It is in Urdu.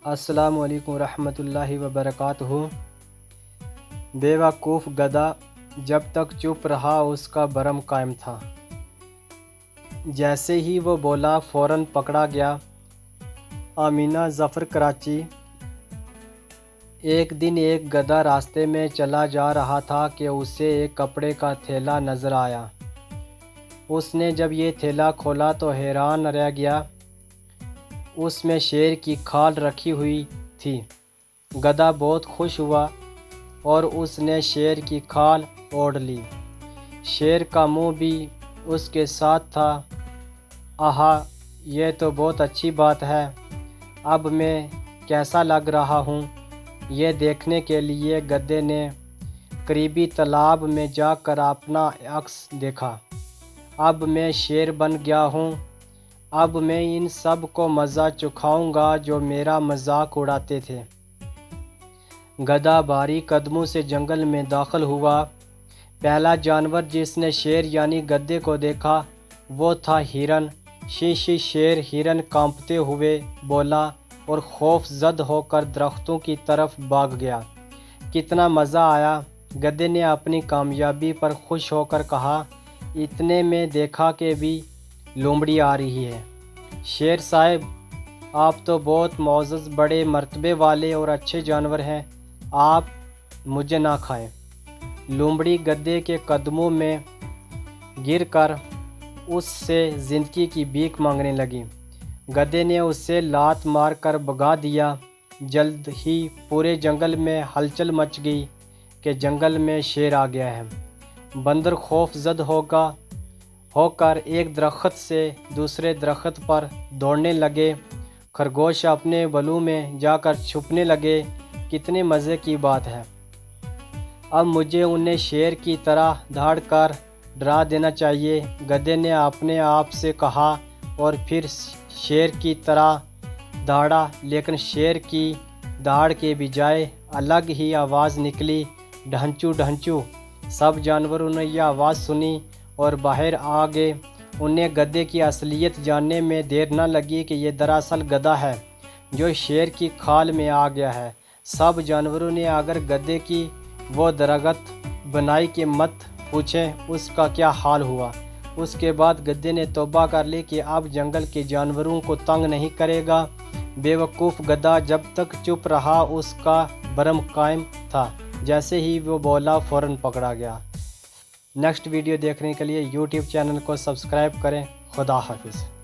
السلام علیکم ورحمۃ اللہ وبرکاتہ۔ بے وقوف گدھا جب تک چپ رہا اس کا بھرم قائم تھا۔ جیسے ہی وہ بولا فوراً پکڑا گیا۔ آمینہ ظفر، کراچی۔ ایک دن ایک گدھا راستے میں چلا جا رہا تھا کہ اسے ایک کپڑے کا تھیلا نظر آیا۔ اس نے جب یہ تھیلا کھولا تو حیران رہ گیا۔ اس میں شیر کی کھال رکھی ہوئی تھی۔ گدھا بہت خوش ہوا اور اس نے شیر کی کھال اوڑھ لی۔ شیر کا منہ بھی اس کے ساتھ تھا۔ آہا، یہ تو بہت اچھی بات ہے۔ اب میں کیسا لگ رہا ہوں، یہ دیکھنے کے لیے گدھے نے قریبی تالاب میں جا کر اپنا عکس دیکھا۔ اب میں شیر بن گیا ہوں۔ اب میں ان سب کو مزہ چکھاؤں گا جو میرا مذاق اڑاتے تھے۔ گدھا بھاری قدموں سے جنگل میں داخل ہوا۔ پہلا جانور جس نے شیر یعنی گدھے کو دیکھا وہ تھا ہرن۔ شی شی، شیر ہرن کانپتے ہوئے بولا اور خوف زد ہو کر درختوں کی طرف بھاگ گیا۔ کتنا مزہ آیا! گدھے نے اپنی کامیابی پر خوش ہو کر کہا۔ اتنے میں دیکھا کہ بھی لومڑی آ رہی ہے۔ شیر صاحب، آپ تو بہت معزز، بڑے مرتبے والے اور اچھے جانور ہیں، آپ مجھے نہ کھائیں۔ لومڑی گدھے کے قدموں میں گر کر اس سے زندگی کی بھیک مانگنے لگی۔ گدھے نے اسے لات مار کر بھگا دیا۔ جلد ہی پورے جنگل میں ہلچل مچ گئی کہ جنگل میں شیر آ گیا ہے۔ بندر خوف زد ہو کر ایک درخت سے دوسرے درخت پر دوڑنے لگے۔ خرگوش اپنے بلوں میں جا کر چھپنے لگے۔ کتنے مزے کی بات ہے! اب مجھے انہیں شیر کی طرح دھاڑ کر ڈرا دینا چاہیے، گدھے نے اپنے آپ سے کہا اور پھر شیر کی طرح دھاڑا، لیکن شیر کی دھاڑ کے بجائے الگ ہی آواز نکلی، ڈھنچو ڈھنچو۔ سب جانوروں نے یہ آواز سنی اور باہر آ گئے۔ انہیں گدھے کی اصلیت جاننے میں دیر نہ لگی کہ یہ دراصل گدھا ہے جو شیر کی کھال میں آ گیا ہے۔ سب جانوروں نے اگر گدھے کی وہ درگت بنائی کہ مت پوچھیں اس کا کیا حال ہوا۔ اس کے بعد گدھے نے توبہ کر لی کہ اب جنگل کے جانوروں کو تنگ نہیں کرے گا۔ بے وقوف گدھا جب تک چپ رہا اس کا بھرم قائم تھا۔ جیسے ہی وہ بولا فوراً پکڑا گیا۔ نیکسٹ ویڈیو دیکھنے کے لیے یوٹیوب چینل کو سبسکرائب کریں۔ خدا حافظ۔